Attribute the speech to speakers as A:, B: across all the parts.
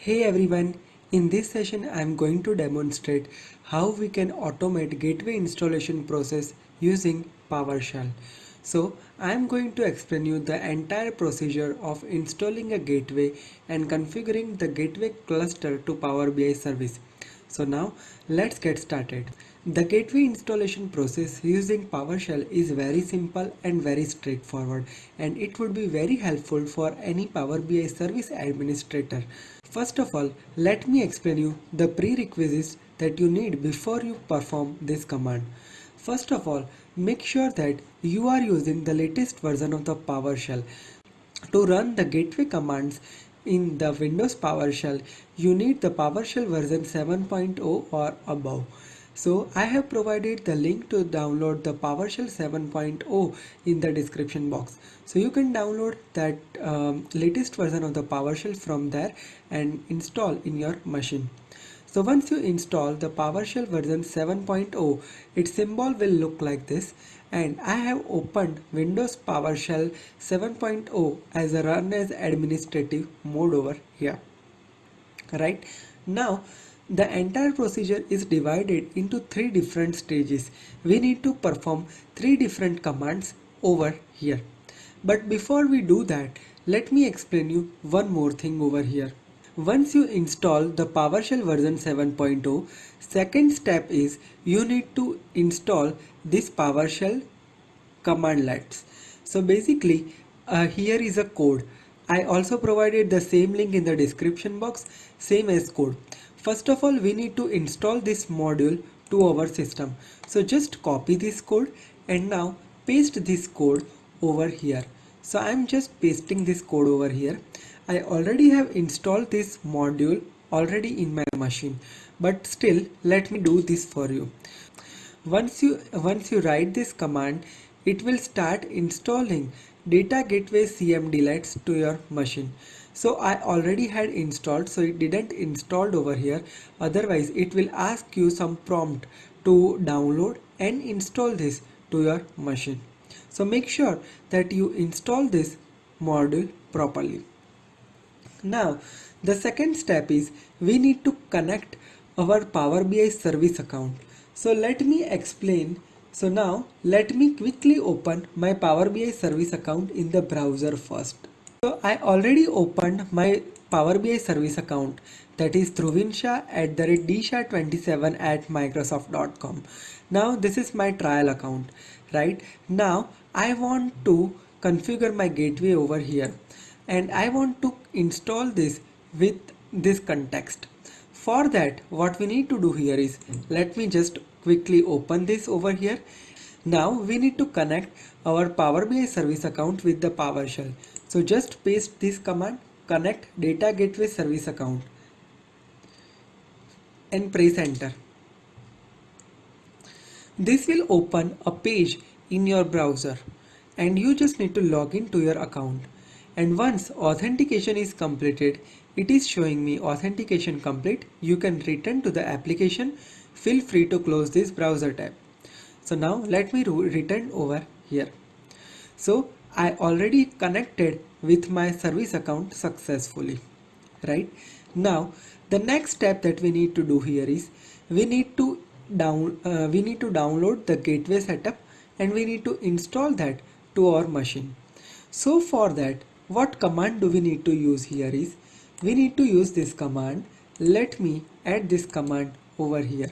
A: Hey everyone, in this session I am going to demonstrate how we can automate gateway installation process using PowerShell. So I am going to explain you the entire procedure of installing a gateway and configuring the gateway cluster to Power BI service. So now let's get started. The gateway installation process using PowerShell is very simple and very straightforward, and it would be very helpful for any Power BI service administrator. First of all, let me explain you the prerequisites that you need before you perform this command. First of all, make sure that you are using the latest version of the PowerShell. To run the gateway commands in the Windows PowerShell, you need the PowerShell version 7.0 or above. So I have provided the link to download the PowerShell 7.0 in the description box. So you can download that latest version of the PowerShell from there and install in your machine. So once you install the PowerShell version 7.0, its symbol will look like this, and I have opened Windows PowerShell 7.0 as a run as administrative mode over here. Right now, the entire procedure is divided into three different stages. We need to perform three different commands over here. But before we do that, let me explain you one more thing over here. Once you install the PowerShell version 7.0, second step is you need to install this PowerShell commandlets. So basically, here is a code. I also provided the same link in the description box, same as code. First of all, we need to install this module to our system. So just copy this code and now paste this code over here. So I'm just pasting this code over here. I already have installed this module already in my machine, but still let me do this for you. Once you write this command, it will start installing data gateway cmdlets to your machine. So I already had installed, so it didn't installed over here. Otherwise it will ask you some prompt to download and install this to your machine. So make sure that you install this module properly. Now, the second step is we need to connect our Power BI service account. So let me explain. So now let me quickly open my Power BI service account in the browser first. So I already opened my Power BI service account, that is dhruvinsha@dsha27@microsoft.com. Now this is my trial account, right? Now I want to configure my gateway over here, and I want to install this with this context. For that, what we need to do here is, let me just quickly open this over here. Now we need to connect our Power BI service account with the PowerShell. So just paste this command, connect data gateway service account, and press enter. This will open a page in your browser, and you just need to log in to your account. And once authentication is completed, it is showing me authentication complete. You can return to the application. Feel free to close this browser tab. So now let me return over here. So I already connected with my service account successfully, right? Now the next step that we need to do here is we need to download the gateway setup, and we need to install that to our machine. So for that, what command do we need to use here is we need to use this command. Let me add this command over here.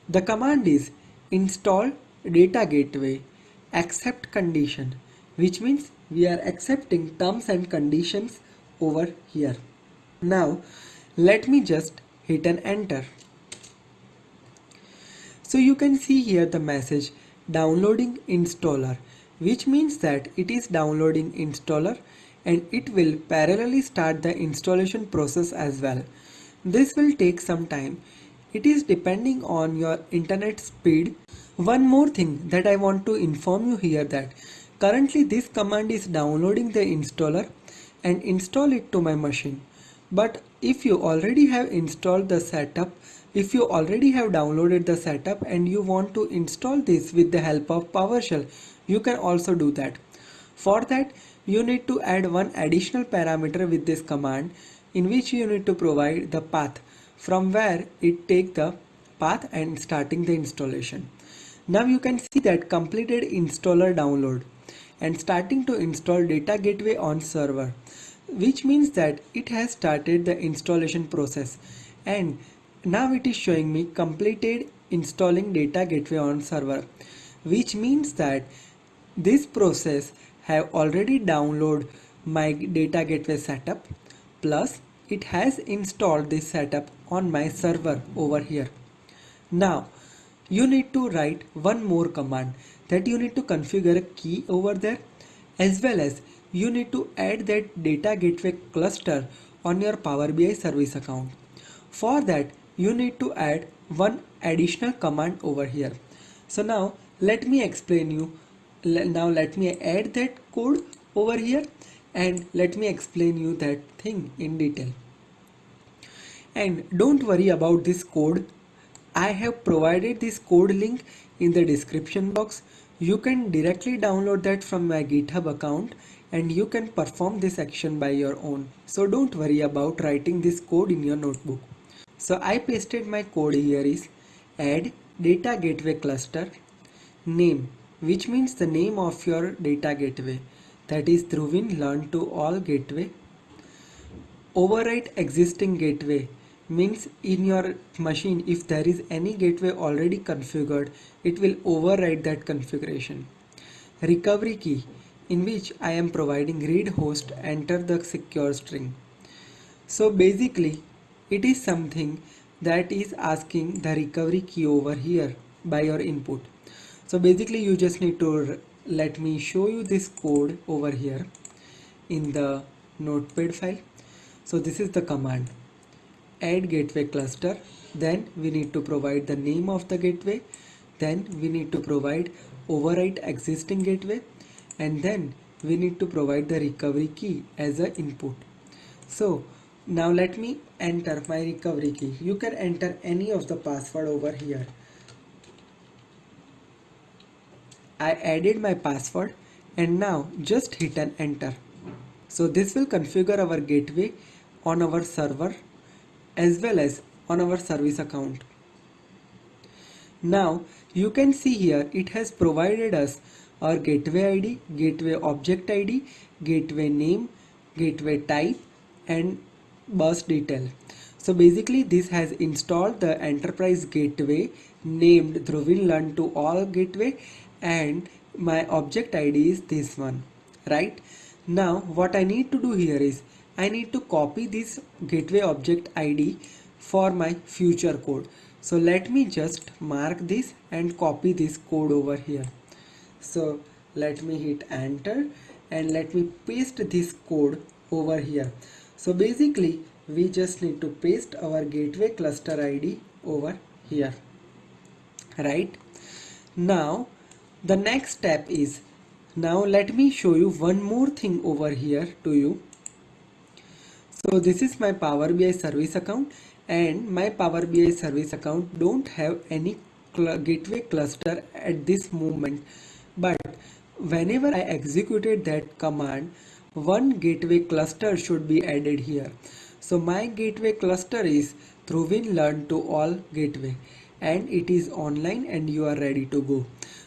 A: The command is install data gateway accept condition, which means we are accepting terms and conditions over here. Now let me just hit an enter. So you can see here the message downloading installer, which means that it is downloading installer, and it will parallelly start the installation process as well. This will take some time. It is depending on your internet speed. One more thing that I want to inform you here, that currently this command is downloading the installer and install it to my machine. But if you already have installed the setup, if you already have downloaded the setup and you want to install this with the help of PowerShell, you can also do that. For that, you need to add one additional parameter with this command, in which you need to provide the path from where it take the path and starting the installation. Now you can see that completed installer download and starting to install data gateway on server, which means that it has started the installation process, and now it is showing me completed installing data gateway on server, which means that this process have already downloaded my data gateway setup, plus it has installed this setup on my server over here. Now you need to write one more command, that you need to configure a key over there, as well as you need to add that data gateway cluster on your Power BI service account. For that you need to add one additional command over here. So now let me explain you. Now let me add that code over here and let me explain you that thing in detail. And don't worry about this code. I have provided this code link in the description box. You can directly download that from my GitHub account and you can perform this action by your own. So don't worry about writing this code in your notebook. So I pasted my code here is add data gateway cluster name, which means the name of your data gateway, that is Dhruvin Learn to All gateway. Overwrite existing gateway means in your machine if there is any gateway already configured, it will override that configuration. Recovery key, in which I am providing read host enter the secure string. So basically it is something that is asking the recovery key over here by your input. So basically you just need to let me show you this code over here in the notepad file. So this is the command, add gateway cluster, then we need to provide the name of the gateway, then we need to provide overwrite existing gateway, and then we need to provide the recovery key as an input. So now let me enter my recovery key. You can enter any of the password over here. I added my password and now just hit an enter. So this will configure our gateway on our server as well as on our service account. Now you can see here it has provided us our gateway ID, gateway object ID, gateway name, gateway type and bus detail. So basically this has installed the enterprise gateway named Dhruvin Learn to All gateway, and my object ID is this one, right? Now what I need to do here is I need to copy this gateway object ID for my future code. So let me just mark this and copy this code over here. So let me hit enter and let me paste this code over here. So basically we just need to paste our gateway cluster ID over here, right? Now the next step is, now let me show you one more thing over here to you. So this is my Power BI service account, and my Power BI service account don't have any gateway cluster at this moment, but whenever I executed that command, one gateway cluster should be added here. So my gateway cluster is Dhruvin Learn to All gateway, and it is online and you are ready to go.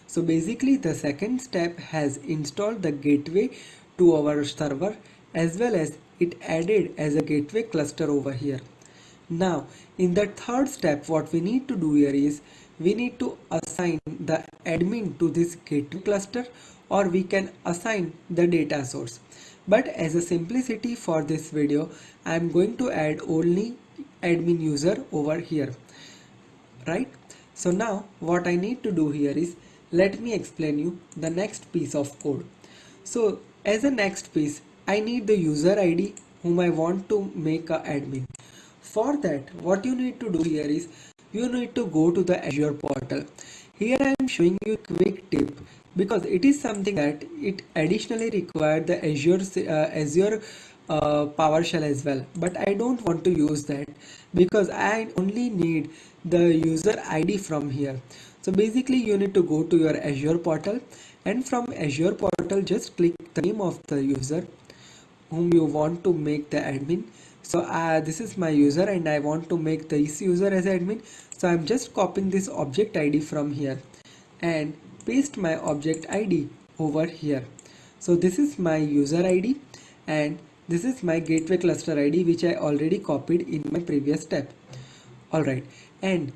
A: So basically the second step has installed the gateway to our server as well as it added as a gateway cluster over here. Now in the third step what we need to do here is we need to assign the admin to this gateway cluster, or we can assign the data source. But as a simplicity for this video I am going to add only admin user over here, right? So now what I need to do here is, let me explain you the next piece of code. So as a next piece I need the user ID whom I want to make a admin. For that what you need to do here is you need to go to the Azure portal. Here I am showing you a quick tip because it is something that it additionally requires the Azure PowerShell as well, but I don't want to use that because I only need the user ID from here. So basically you need to go to your Azure portal, and from Azure portal just click the name of the user whom you want to make the admin. So this is my user and I want to make this user as admin. So I'm just copying this object ID from here and paste my object ID over here. So this is my user ID and this is my gateway cluster ID, which I already copied in my previous step. Alright, and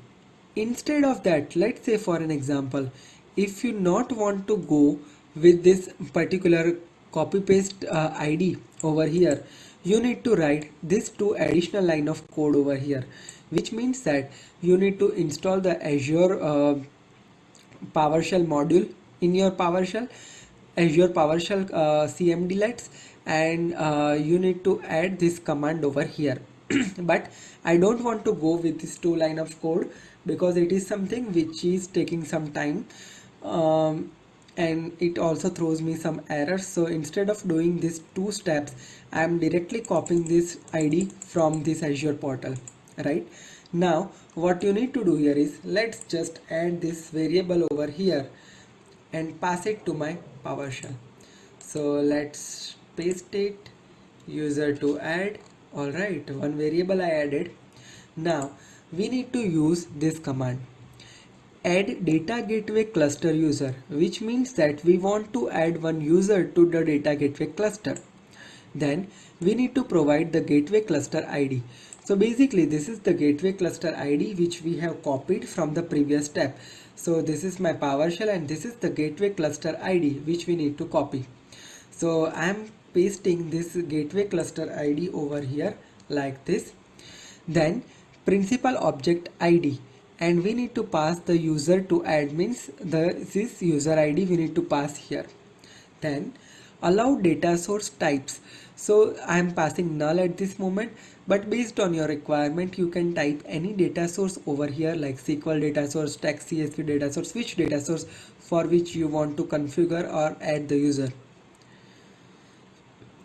A: instead of that, let's say for an example, if you not want to go with this particular copy paste ID over here, you need to write this two additional line of code over here, which means that you need to install the Azure PowerShell module in your PowerShell, Azure PowerShell CMDlets, and you need to add this command over here. But I don't want to go with this two line of code because it is something which is taking some time, and it also throws me some errors. So instead of doing these two steps, I am directly copying this ID from this Azure portal. Right now what you need to do here is, let's just add this variable over here and pass it to my PowerShell. So let's paste it, user to add. Alright, one variable I added. Now we need to use this command, add data gateway cluster user, which means that we want to add one user to the data gateway cluster. Then we need to provide the gateway cluster ID. So basically this is the gateway cluster ID which we have copied from the previous step. So this is my PowerShell and this is the gateway cluster ID which we need to copy. So I am pasting this gateway cluster ID over here like this. Then principal object ID, and we need to pass the user to admins, this user ID we need to pass here. Then allow data source types. So I am passing null at this moment, but based on your requirement you can type any data source over here, like SQL data source, text CSV data source, which data source for which you want to configure or add the user.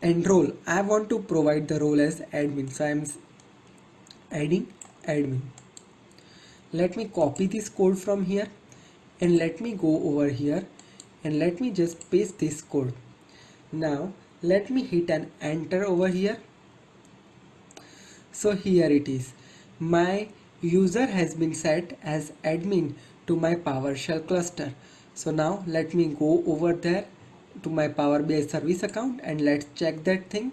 A: And role, I want to provide the role as admin, so I am adding admin. Let me copy this code from here and let me go over here and let me just paste this code. Now let me hit an enter over here. So here it is, my user has been set as admin to my PowerShell cluster. So now let me go over there to my Power BI service account and let's check that thing.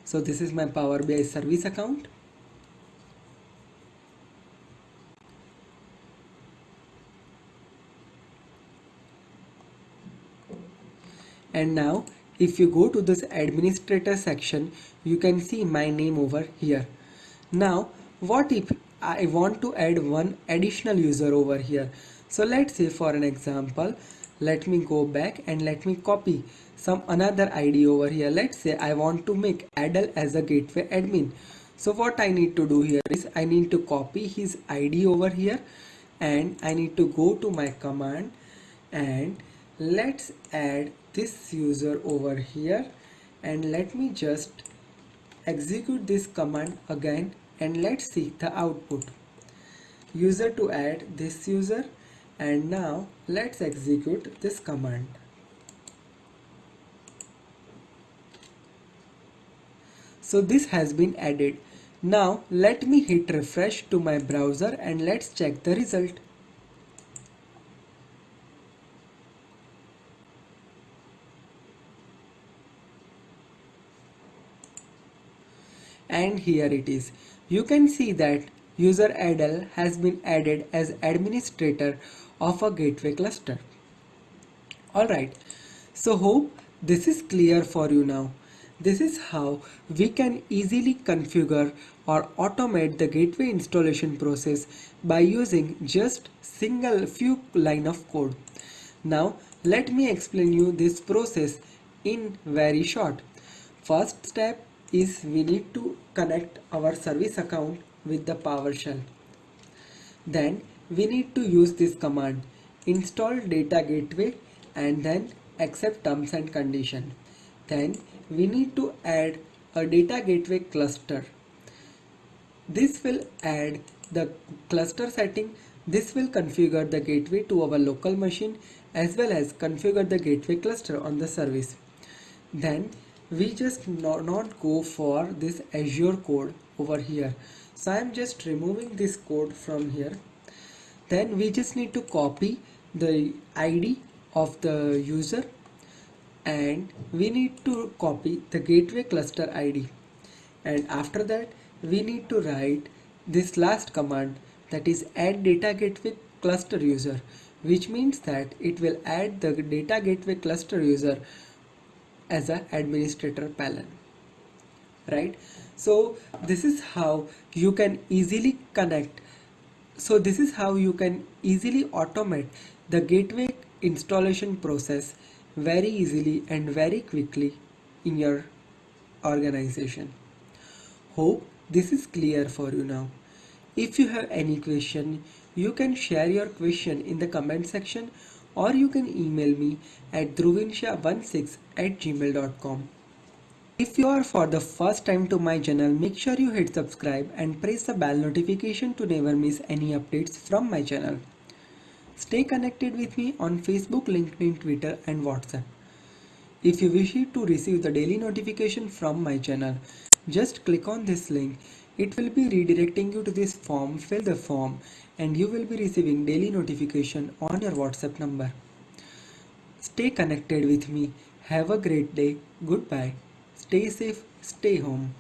A: So this is my Power BI service account. And now if you go to this administrator section, you can see my name over here. Now what if I want to add one additional user over here? So let's say for an example, let me go back and let me copy some another ID over here. Let's say I want to make Adel as a gateway admin. So what I need to do here is, I need to copy his ID over here and I need to go to my command and let's add this user over here, and let me just execute this command again and let's see the output. User to add this user, and now let's execute this command. So this has been added. Now let me hit refresh to my browser and let's check the result. And here it is. You can see that user Adel has been added as administrator of a gateway cluster. Alright, so hope this is clear for you now. This is how we can easily configure or automate the gateway installation process by using just single few line of code. Now let me explain you this process in very short. First step is we need to connect our service account with the PowerShell. Then we need to use this command, install data gateway, and then accept terms and condition. Then we need to add a data gateway cluster. This will add the cluster setting. This will configure the gateway to our local machine as well as configure the gateway cluster on the service. Then we just not go for this Azure code over here. So I am just removing this code from here. Then we just need to copy the ID of the user, and we need to copy the gateway cluster ID, and after that we need to write this last command, that is add data gateway cluster user, which means that it will add the data gateway cluster user as an administrator panel, right? So this is how you can easily connect, so this is how you can easily automate the gateway installation process very easily and very quickly in your organization. Hope this is clear for you now. If you have any question, you can share your question in the comment section, or you can email me at dhruvinsha16@gmail.com. If you are for the first time to my channel, make sure you hit subscribe and press the bell notification to never miss any updates from my channel. Stay connected with me on Facebook, LinkedIn, Twitter and WhatsApp. If you wish to receive the daily notification from my channel, just click on this link. It will be redirecting you to this form. Fill the form and you will be receiving daily notification on your WhatsApp number. Stay connected with me. Have a great day. Goodbye. Stay safe. Stay home.